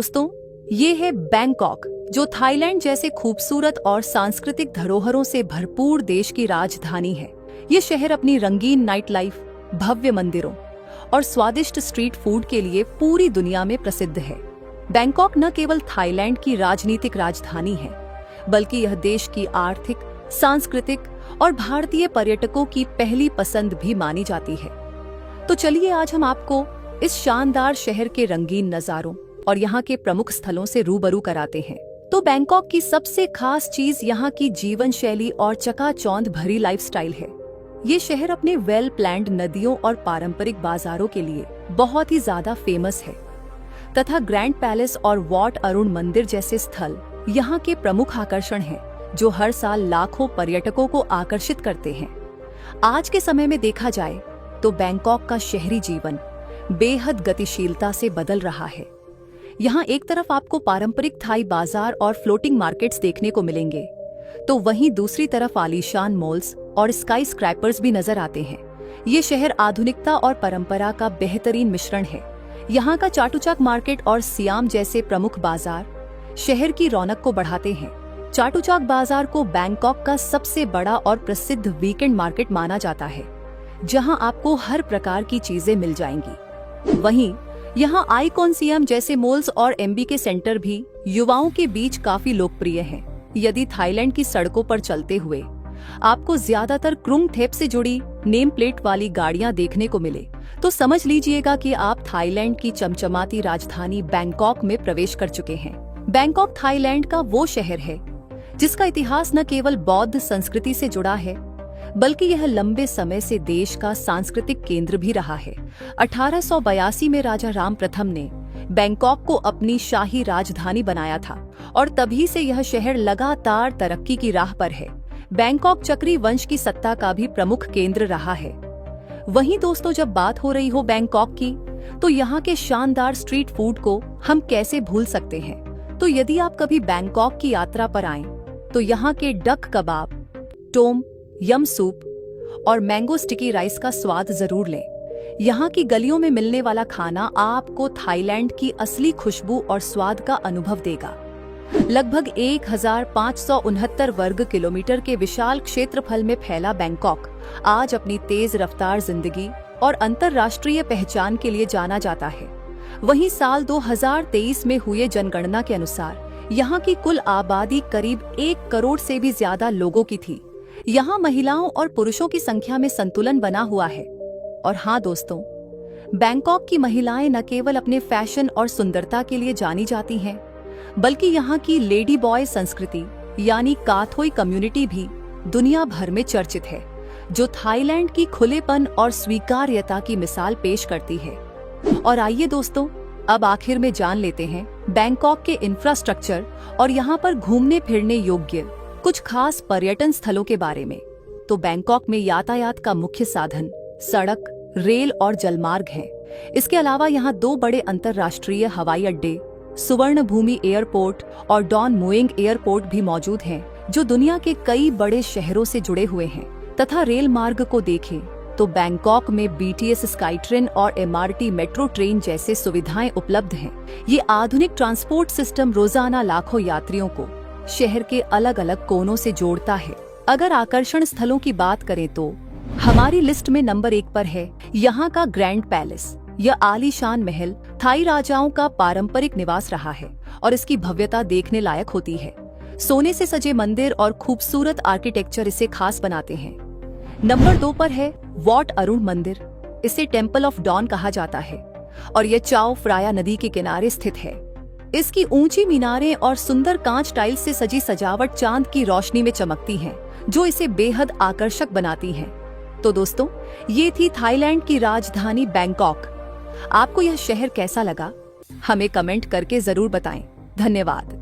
दोस्तों, ये है बैंकॉक, जो थाईलैंड जैसे खूबसूरत और सांस्कृतिक धरोहरों से भरपूर देश की राजधानी है। ये शहर अपनी रंगीन नाइट लाइफ, भव्य मंदिरों और स्वादिष्ट स्ट्रीट फूड के लिए पूरी दुनिया में प्रसिद्ध है। बैंकॉक न केवल थाईलैंड की राजनीतिक राजधानी है, बल्कि यह देश की आर्थिक, सांस्कृतिक और भारतीय पर्यटकों की पहली पसंद भी मानी जाती है। तो चलिए आज हम आपको इस शानदार शहर के रंगीन नजारों और यहाँ के प्रमुख स्थलों से रूबरू कराते हैं। तो बैंकॉक की सबसे खास चीज यहाँ की जीवन शैली और चकाचौंध भरी लाइफस्टाइल है। ये शहर अपने वेल प्लान्ड नदियों और पारंपरिक बाजारों के लिए बहुत ही ज्यादा फेमस है, तथा ग्रैंड पैलेस और वॉट अरुण मंदिर जैसे स्थल यहाँ के प्रमुख आकर्षण हैं, जो हर साल लाखों पर्यटकों को आकर्षित करते हैं। आज के समय में देखा जाए तो बैंकॉक का शहरी जीवन बेहद गतिशीलता से बदल रहा है। यहाँ एक तरफ आपको पारंपरिक थाई बाजार और फ्लोटिंग मार्केट्स देखने को मिलेंगे, तो वहीं दूसरी तरफ आलीशान मॉल्स और स्काई स्क्रैपर्स भी नजर आते हैं। ये शहर आधुनिकता और परंपरा का बेहतरीन मिश्रण है। यहाँ का चाटुचाक मार्केट और सियाम जैसे प्रमुख बाजार शहर की रौनक को बढ़ाते हैं। चाटुचाक बाजार को बैंकॉक का सबसे बड़ा और प्रसिद्ध वीकेंड मार्केट माना जाता है, जहाँ आपको हर प्रकार की चीजें मिल जाएंगी। वहीं यहाँ आइकॉन सियाम जैसे मॉल्स और एमबीके सेंटर भी युवाओं के बीच काफी लोकप्रिय हैं। यदि थाईलैंड की सड़कों पर चलते हुए आपको ज्यादातर क्रुंग थेप से जुड़ी नेम प्लेट वाली गाड़ियां देखने को मिले, तो समझ लीजिएगा कि आप थाईलैंड की चमचमाती राजधानी बैंकॉक में प्रवेश कर चुके हैं। बैंकॉक थाईलैंड का वो शहर है जिसका इतिहास न केवल बौद्ध संस्कृति से जुड़ा है, बल्कि यह लंबे समय से देश का सांस्कृतिक केंद्र भी रहा है। 1882 में राजा राम प्रथम ने बैंकॉक को अपनी शाही राजधानी बनाया था और तभी से यह शहर लगातार तरक्की की राह पर है। बैंकॉक चक्री वंश की सत्ता का भी प्रमुख केंद्र रहा है। वहीं दोस्तों, जब बात हो रही हो बैंकॉक की, तो यहाँ के शानदार स्ट्रीट फूड को हम कैसे भूल सकते हैं। तो यदि आप कभी बैंकॉक की यात्रा पर आएं, तो यहाँ के डक कबाब, टोम यम सूप और मैंगो स्टिकी राइस का स्वाद जरूर लें। यहाँ की गलियों में मिलने वाला खाना आपको थाईलैंड की असली खुशबू और स्वाद का अनुभव देगा। लगभग 1569 वर्ग किलोमीटर के विशाल क्षेत्रफल में फैला बैंकॉक आज अपनी तेज रफ्तार जिंदगी और अंतर्राष्ट्रीय पहचान के लिए जाना जाता है। वहीं साल 2023 में हुए जनगणना के अनुसार यहाँ की कुल आबादी करीब 1 करोड़ से भी ज्यादा लोगों की थी। यहाँ महिलाओं और पुरुषों की संख्या में संतुलन बना हुआ है। और हाँ दोस्तों, बैंकॉक की महिलाएं न केवल अपने फैशन और सुंदरता के लिए जानी जाती हैं, बल्कि यहाँ की लेडी बॉय संस्कृति यानी काथोई कम्युनिटी भी दुनिया भर में चर्चित है, जो थाईलैंड की खुलेपन और स्वीकार्यता की मिसाल पेश करती है। और आइए दोस्तों, अब आखिर में जान लेते हैं बैंकॉक के इंफ्रास्ट्रक्चर और यहाँ पर घूमने फिरने योग्य कुछ खास पर्यटन स्थलों के बारे में। तो बैंकॉक में यातायात का मुख्य साधन सड़क, रेल और जलमार्ग है। इसके अलावा यहाँ 2 बड़े अंतर्राष्ट्रीय हवाई अड्डे, सुवर्ण भूमि एयरपोर्ट और डॉन मुएंग एयरपोर्ट भी मौजूद हैं, जो दुनिया के कई बड़े शहरों से जुड़े हुए हैं। तथा रेल मार्ग को देखें तो बैंकॉक में बीटीएस स्काई ट्रेन और एमआरटी मेट्रो ट्रेन जैसे सुविधाएं उपलब्ध हैं। ये आधुनिक ट्रांसपोर्ट सिस्टम रोजाना लाखों यात्रियों को शहर के अलग अलग कोनों से जोड़ता है। अगर आकर्षण स्थलों की बात करें तो हमारी लिस्ट में नंबर 1 पर है यहाँ का ग्रैंड पैलेस। यह आलीशान महल थाई राजाओं का पारंपरिक निवास रहा है और इसकी भव्यता देखने लायक होती है। सोने से सजे मंदिर और खूबसूरत आर्किटेक्चर इसे खास बनाते हैं। नंबर 2 पर है वॉट अरुण मंदिर। इसे टेम्पल ऑफ डॉन कहा जाता है और यह चाओ फ्राया नदी के किनारे स्थित है। इसकी ऊंची मीनारें और सुंदर कांच टाइल्स से सजी सजावट चांद की रोशनी में चमकती हैं, जो इसे बेहद आकर्षक बनाती हैं। तो दोस्तों, ये थी थाईलैंड की राजधानी बैंकॉक। आपको यह शहर कैसा लगा? हमें कमेंट करके जरूर बताएं। धन्यवाद।